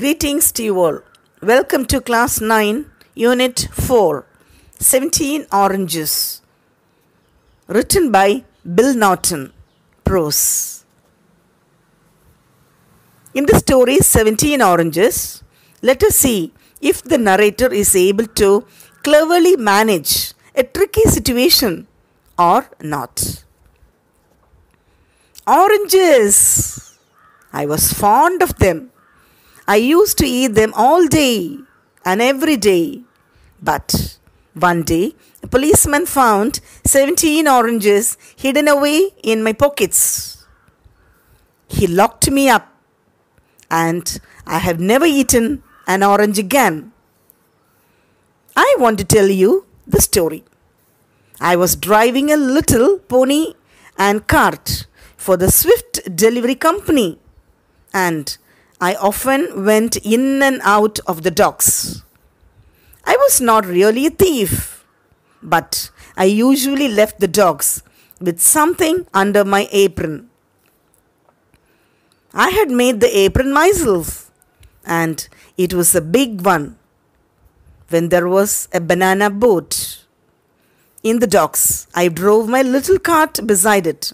Greetings to you all. Welcome to Class 9, Unit 4, 17 Oranges. Written by Bill Norton, prose. In the story 17 Oranges, let us see if the narrator is able to cleverly manage a tricky situation or not. Oranges! I was fond of them. I used to eat them all day and every day. But one day, a policeman found 17 oranges hidden away in my pockets. He locked me up, and I have never eaten an orange again. I want to tell you the story. I was driving a little pony and cart for the Swift Delivery Company, and I often went in and out of the docks. I was not really a thief, but I usually left the docks with something under my apron. I had made the apron myself, and it was a big one. When there was a banana boat in the docks, I drove my little cart beside it.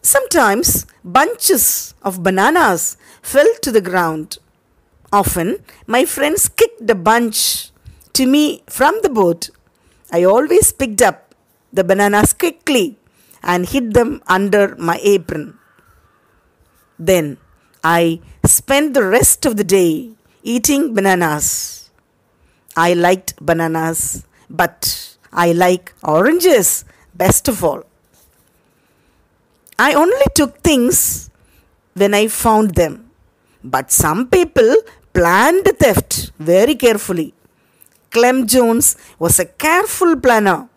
Sometimes bunches of bananas fell to the ground. Often my friends kicked a bunch to me from the boat. I always picked up the bananas quickly and hid them under my apron. Then I spent the rest of the day eating bananas. I liked bananas, but I like oranges best of all. I only took things when I found them, but some people planned theft very carefully. Clem Jones was a careful planner.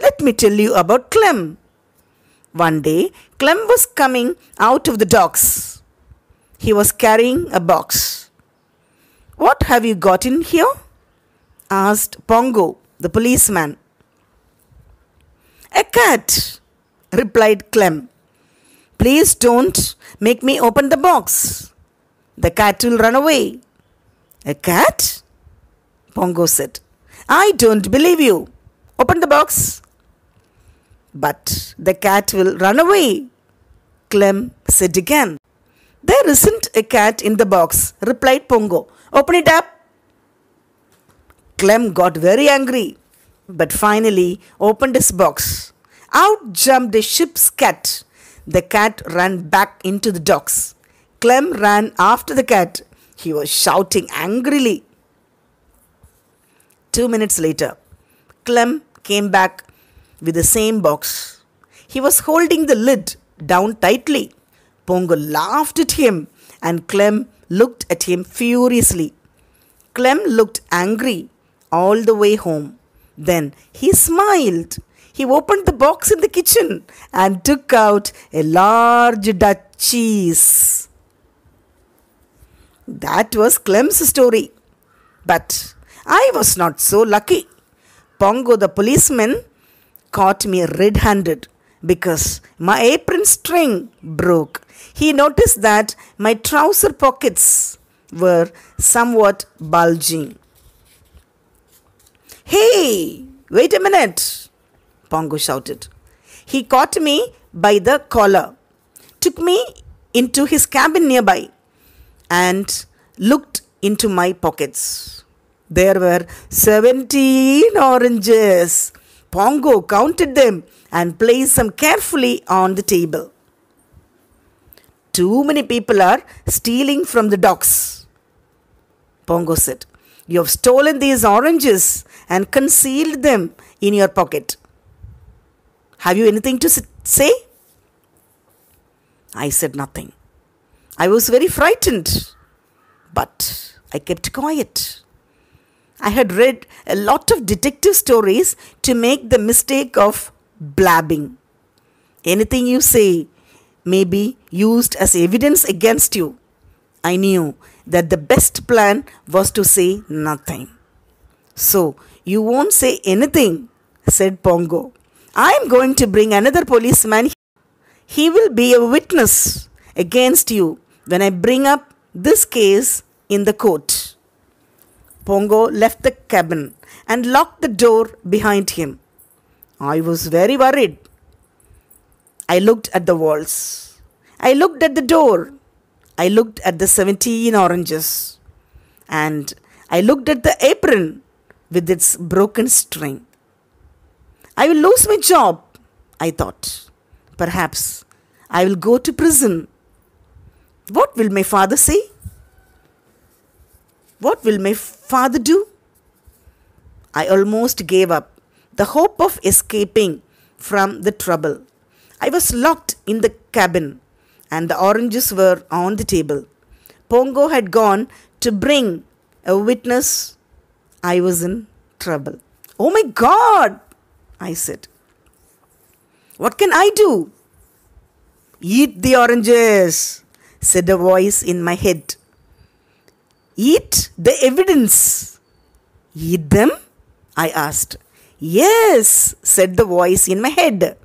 Let me tell you about Clem. One day, Clem was coming out of the docks. He was carrying a box. "What have you got in here?" asked Pongo, the policeman. "A cat," replied Clem. "Please don't make me open the box. The cat will run away." "A cat?" Pongo said. "I don't believe you. Open the box." "But the cat will run away," Clem said again. "There isn't a cat in the box," replied Pongo. "Open it up." Clem got very angry, but finally opened his box. Out jumped a ship's cat. The cat ran back into the docks. Clem ran after the cat. He was shouting angrily. 2 minutes later, Clem came back with the same box. He was holding the lid down tightly. Pongo laughed at him, and Clem looked at him furiously. Clem looked angry all the way home. Then he smiled. He opened the box in the kitchen and took out a large Dutch cheese. That was Clem's story. But I was not so lucky. Pongo the policeman caught me red-handed because my apron string broke. He noticed that my trouser pockets were somewhat bulging. "Hey, wait a minute!" Pongo shouted. He caught me by the collar, took me into his cabin nearby, and looked into my pockets. There were 17 oranges. Pongo counted them and placed them carefully on the table. "Too many people are stealing from the docks," Pongo said. "You have stolen these oranges and concealed them in your pocket. Have you anything to say?" I said nothing. I was very frightened, but I kept quiet. I had read a lot of detective stories to make the mistake of blabbing. Anything you say may be used as evidence against you. I knew that the best plan was to say nothing. "So, you won't say anything," said Pongo. "I am going to bring another policeman. He will be a witness against you when I bring up this case in the court. Pongo left the cabin and locked the door behind him. I was very worried. I looked at the walls. I looked at the door. I looked at the 17 oranges. And I looked at the apron with its broken string. I will lose my job, I thought. Perhaps I will go to prison. What will my father say? What will my father do? I almost gave up the hope of escaping from the trouble. I was locked in the cabin and the oranges were on the table. Pongo had gone to bring a witness. I was in trouble. Oh my God, I said. What can I do? Eat the oranges, said a voice in my head. Eat the evidence. Eat them? I asked. Yes, said the voice in my head.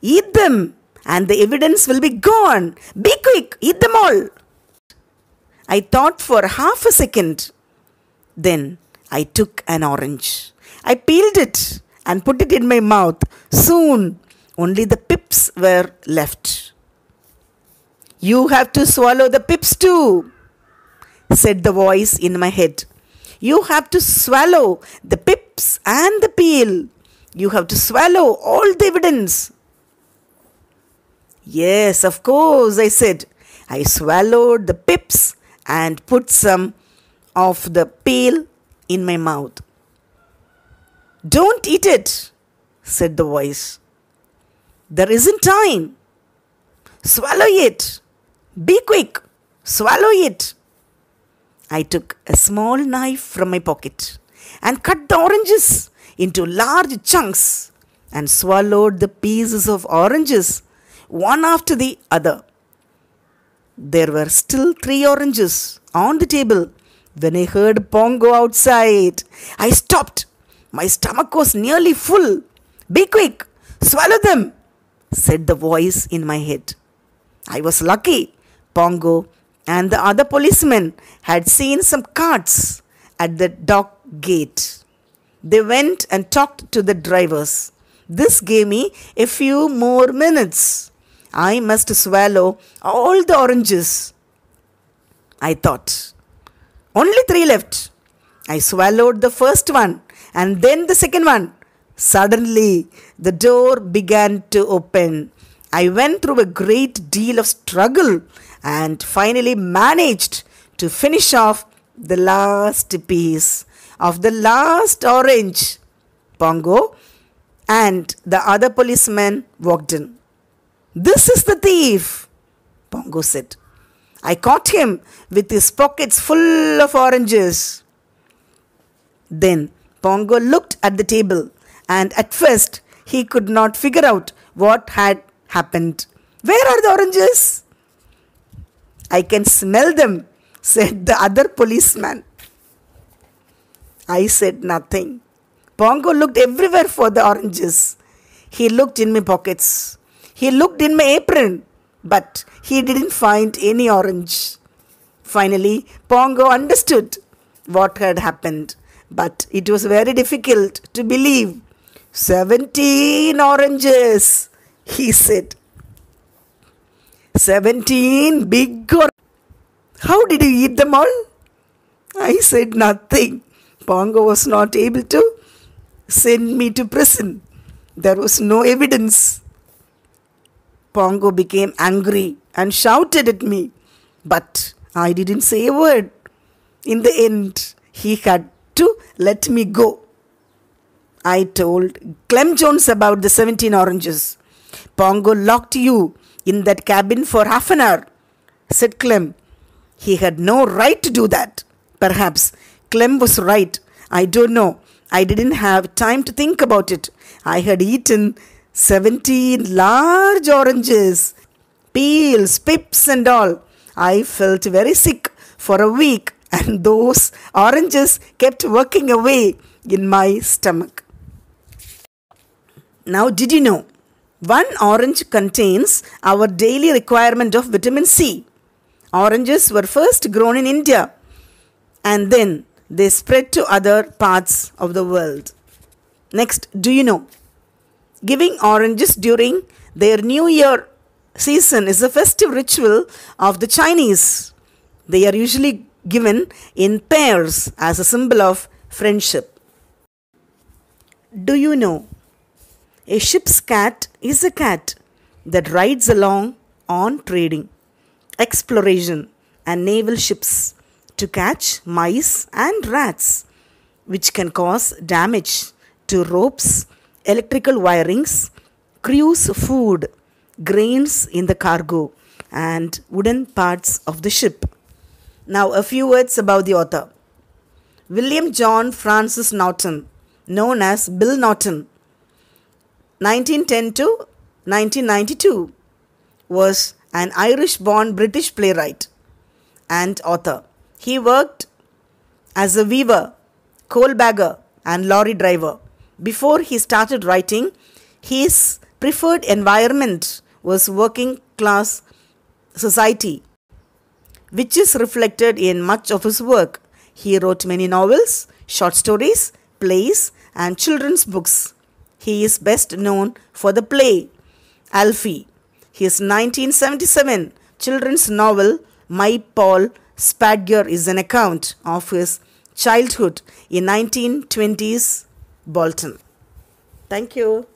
Eat them and the evidence will be gone. Be quick, eat them all. I thought for half a second. Then I took an orange. I peeled it and put it in my mouth. Soon, only the pips were left. You have to swallow the pips too, said the voice in my head. You have to swallow the pips and the peel. You have to swallow all the evidence. Yes, of course, I said. I swallowed the pips and put some of the peel in my mouth. Don't eat it, said the voice. There isn't time. Swallow it. Be quick. Swallow it. I took a small knife from my pocket and cut the oranges into large chunks and swallowed the pieces of oranges one after the other. There were still 3 oranges on the table when I heard Pongo outside. I stopped. My stomach was nearly full. Be quick, swallow them, said the voice in my head. I was lucky. Pongo and the other policemen had seen some carts at the dock gate. They went and talked to the drivers. This gave me a few more minutes. I must swallow all the oranges, I thought. Only 3 left. I swallowed the first one and then the second one. Suddenly, the door began to open. I went through a great deal of struggle and finally managed to finish off the last piece of the last orange. Pongo and the other policeman walked in. This is the thief, Pongo said. I caught him with his pockets full of oranges. Then Pongo looked at the table and at first he could not figure out what had happened. Where are the oranges? I can smell them, said the other policeman. I said nothing. Pongo looked everywhere for the oranges. He looked in my pockets. He looked in my apron, but he didn't find any orange. Finally, Pongo understood what had happened, but it was very difficult to believe. 17 oranges, he said. 17 big oranges. How did you eat them all? I said nothing. Pongo was not able to send me to prison. There was no evidence. Pongo became angry and shouted at me, but I didn't say a word. In the end, he had to let me go. I told Clem Jones about the 17 oranges. Pongo locked you in that cabin for half an hour, said Clem. He had no right to do that. Perhaps Clem was right. I don't know. I didn't have time to think about it. I had eaten 17 large oranges, peels, pips and all. I felt very sick for a week and those oranges kept working away in my stomach. Now, did you know? 1 orange contains our daily requirement of vitamin C. Oranges were first grown in India and then they spread to other parts of the world. Next, do you know? Giving oranges during their New Year season is a festive ritual of the Chinese. They are usually given in pairs as a symbol of friendship. Do you know? A ship's cat is a cat that rides along on trading, exploration, and naval ships to catch mice and rats, which can cause damage to ropes, electrical wirings, crew's food, grains in the cargo, and wooden parts of the ship. Now, a few words about the author. William John Francis Norton, known as Bill Norton, 1910 to 1992, was an Irish-born British playwright and author. He worked as a weaver, coal bagger, and lorry driver. Before he started writing, his preferred environment was working class society, which is reflected in much of his work. He wrote many novels, short stories, plays, and children's books. He is best known for the play Alfie. His 1977 children's novel My Paul Spadger is an account of his childhood in 1920s Bolton. Thank you.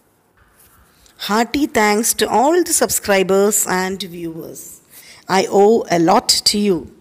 Hearty thanks to all the subscribers and viewers. I owe a lot to you.